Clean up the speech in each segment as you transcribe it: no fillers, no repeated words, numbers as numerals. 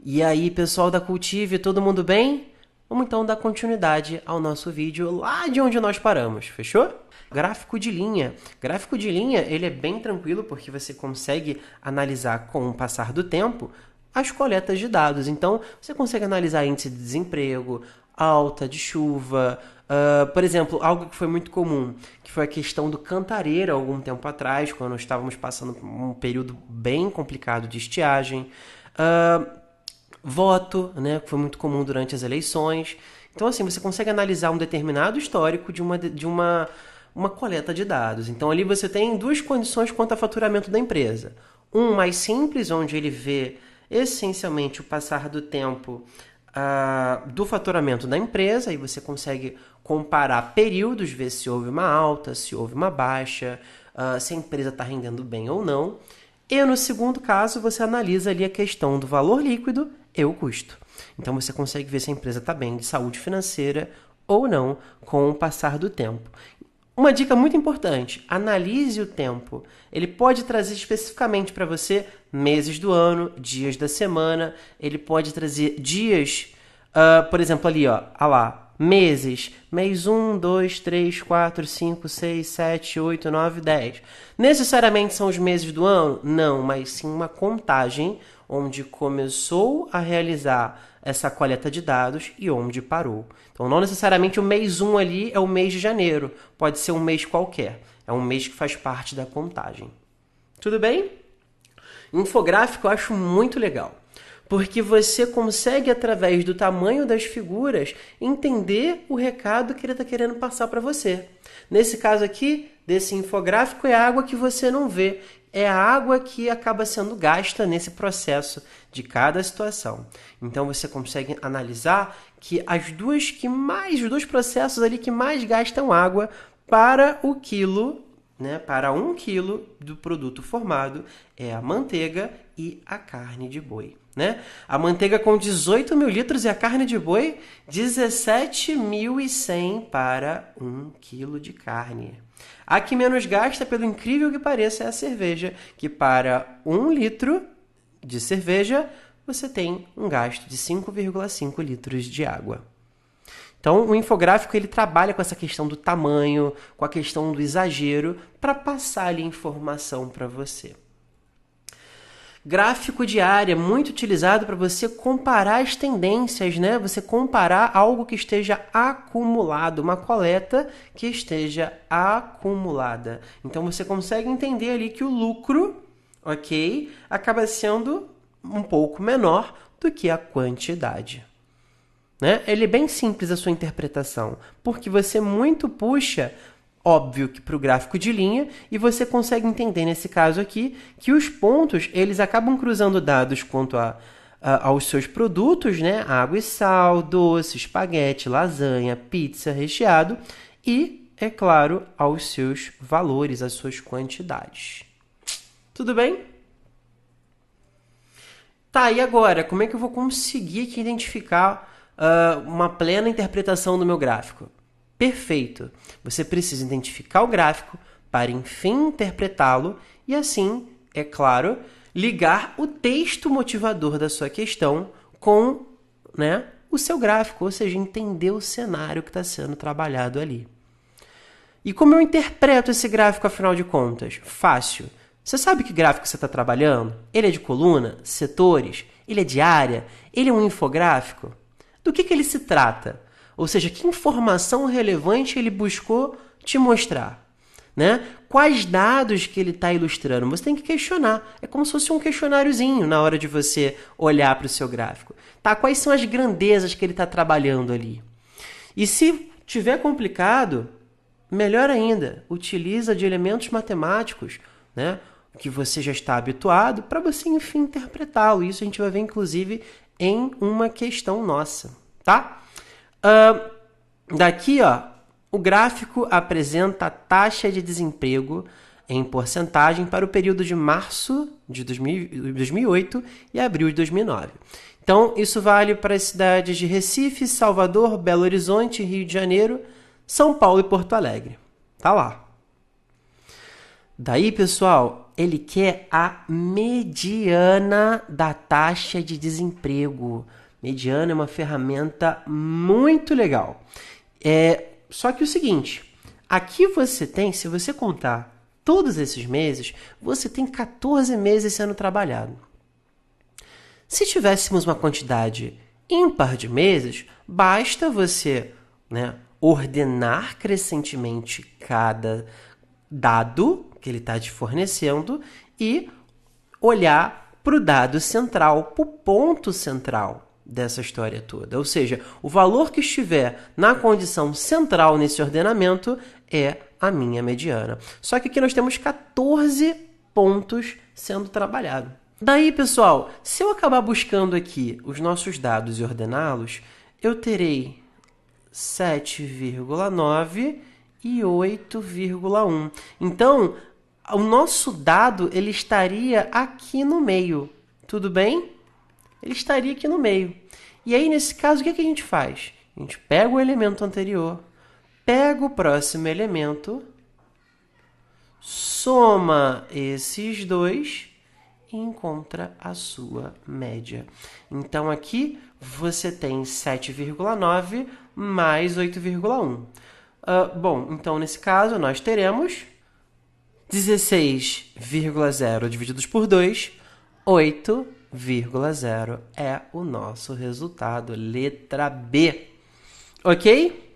E aí, pessoal da Cultive, todo mundo bem? Vamos então dar continuidade ao nosso vídeo lá de onde nós paramos, fechou? Gráfico de linha. Gráfico de linha, ele é bem tranquilo porque você consegue analisar com o passar do tempo as coletas de dados. Então, você consegue analisar índice de desemprego, alta de chuva, por exemplo, algo que foi muito comum, que foi a questão do cantareiro algum tempo atrás, quando estávamos passando por um período bem complicado de estiagem. Voto, né, que foi muito comum durante as eleições. Então, assim, você consegue analisar um determinado histórico uma coleta de dados. Então, ali você tem duas condições quanto ao faturamento da empresa. Um mais simples, onde ele vê essencialmente o passar do tempo do faturamento da empresa, e você consegue comparar períodos, ver se houve uma alta, se houve uma baixa, se a empresa está rendendo bem ou não. E no segundo caso, você analisa ali a questão do valor líquido e o custo. Então você consegue ver se a empresa está bem de saúde financeira ou não com o passar do tempo. Uma dica muito importante: analise o tempo. Ele pode trazer especificamente para você meses do ano, dias da semana. Ele pode trazer dias, por exemplo, ali, ó lá, meses, mês 1, 2, 3, 4, 5, 6, 7, 8, 9, 10. Necessariamente são os meses do ano? Não, mas sim uma contagem onde começou a realizar essa coleta de dados e onde parou. Então, não necessariamente o mês 1 ali é o mês de janeiro, pode ser um mês qualquer. É um mês que faz parte da contagem. Tudo bem? Infográfico eu acho muito legal, porque você consegue, através do tamanho das figuras, entender o recado que ele está querendo passar para você. Nesse caso aqui, desse infográfico, é a água que você não vê. É a água que acaba sendo gasta nesse processo de cada situação. Então você consegue analisar que os dois processos ali que mais gastam água para o quilo, né, para 1 quilo do produto formado, é a manteiga e a carne de boi. Né? A manteiga com 18 mil litros e a carne de boi 17.100 para 1 quilo de carne. A que menos gasta, pelo incrível que pareça, é a cerveja, que para 1 litro de cerveja você tem um gasto de 5,5 litros de água. Então, o infográfico ele trabalha com essa questão do tamanho, com a questão do exagero, para passar ali informação para você. Gráfico de área, muito utilizado para você comparar as tendências, né? Você comparar algo que esteja acumulado, uma coleta que esteja acumulada. Então você consegue entender ali que o lucro, ok, acaba sendo um pouco menor do que a quantidade. Né? Ele é bem simples a sua interpretação, porque você muito puxa, óbvio que para o gráfico de linha, e você consegue entender nesse caso aqui que os pontos eles acabam cruzando dados quanto aos seus produtos, né? Água e sal, doce, espaguete, lasanha, pizza, recheado e, é claro, aos seus valores, às suas quantidades. Tudo bem? Tá, e agora? Como é que eu vou conseguir aqui identificar uma plena interpretação do meu gráfico? Perfeito! Você precisa identificar o gráfico para, enfim, interpretá-lo e, assim, é claro, ligar o texto motivador da sua questão com, né, o seu gráfico, ou seja, entender o cenário que está sendo trabalhado ali. E como eu interpreto esse gráfico, afinal de contas? Fácil. Você sabe que gráfico você está trabalhando? Ele é de coluna, setores? Ele é de área? Ele é um infográfico? Do que ele se trata? Ou seja, que informação relevante ele buscou te mostrar? Né? Quais dados que ele está ilustrando? Você tem que questionar. É como se fosse um questionáriozinho na hora de você olhar para o seu gráfico. Tá? Quais são as grandezas que ele está trabalhando ali? E se tiver complicado, melhor ainda, utiliza de elementos matemáticos, né, que você já está habituado, para você, enfim, interpretá-lo. Isso a gente vai ver, inclusive, em uma questão nossa. Tá? Daqui, ó, o gráfico apresenta a taxa de desemprego em porcentagem para o período de março de 2008 e abril de 2009. Então, isso vale para as cidades de Recife, Salvador, Belo Horizonte, Rio de Janeiro, São Paulo e Porto Alegre. Tá lá. Daí, pessoal, ele quer a mediana da taxa de desemprego. Mediana é uma ferramenta muito legal. Só que o seguinte, aqui você tem, se você contar todos esses meses, você tem 14 meses sendo trabalhado. Se tivéssemos uma quantidade ímpar de meses, basta você, ordenar crescentemente cada dado que ele está te fornecendo e olhar para o dado central, para o ponto central dessa história toda. Ou seja, o valor que estiver na condição central nesse ordenamento é a minha mediana. Só que aqui nós temos 14 pontos sendo trabalhados. Daí, pessoal, se eu acabar buscando aqui os nossos dados e ordená-los, eu terei 7,9 e 8,1. Então, o nosso dado ele estaria aqui no meio. Tudo bem? Ele estaria aqui no meio. E aí, nesse caso, o que a gente faz? A gente pega o elemento anterior, pega o próximo elemento, soma esses dois e encontra a sua média. Então, aqui você tem 7,9 mais 8,1. Bom, então, nesse caso, nós teremos 16,0 divididos por 2, 8,0 é o nosso resultado, letra B. Ok?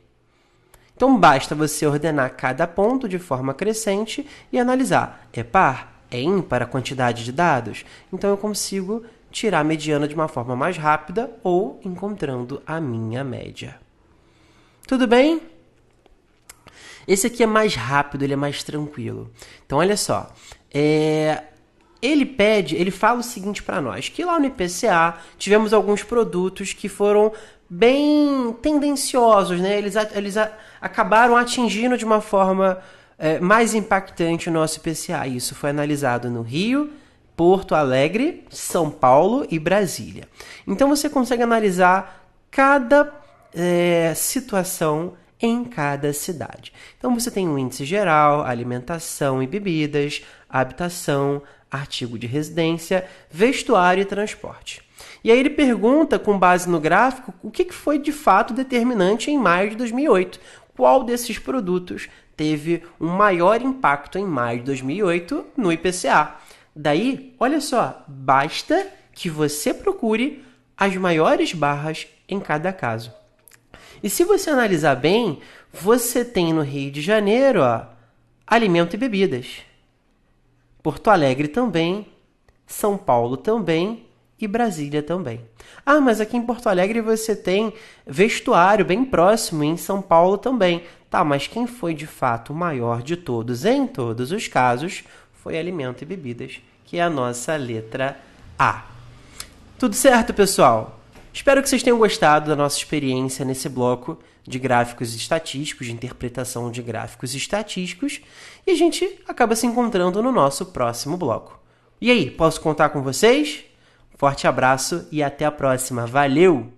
Então, basta você ordenar cada ponto de forma crescente e analisar. É par? É ímpar a quantidade de dados? Então, eu consigo tirar a mediana de uma forma mais rápida ou encontrando a minha média. Tudo bem? Esse aqui é mais rápido, ele é mais tranquilo. Então, olha só. Ele fala o seguinte para nós, que lá no IPCA tivemos alguns produtos que foram bem tendenciosos, né? Eles acabaram atingindo de uma forma mais impactante o nosso IPCA. Isso foi analisado no Rio, Porto Alegre, São Paulo e Brasília. Então, você consegue analisar cada situação em cada cidade. Então, você tem um índice geral, alimentação e bebidas, habitação, artigo de residência, vestuário e transporte. E aí ele pergunta, com base no gráfico, o que foi de fato determinante em maio de 2008. Qual desses produtos teve um maior impacto em maio de 2008 no IPCA? Daí, olha só, basta que você procure as maiores barras em cada caso. E se você analisar bem, você tem no Rio de Janeiro, alimento e bebidas. Porto Alegre também, São Paulo também e Brasília também. Mas aqui em Porto Alegre você tem vestuário bem próximo e em São Paulo também. Tá, mas quem foi de fato o maior de todos em todos os casos foi alimento e bebidas, que é a nossa letra A. Tudo certo, pessoal? Espero que vocês tenham gostado da nossa experiência nesse bloco de gráficos estatísticos, de interpretação de gráficos estatísticos, e a gente acaba se encontrando no nosso próximo bloco. E aí, posso contar com vocês? Forte abraço e até a próxima. Valeu!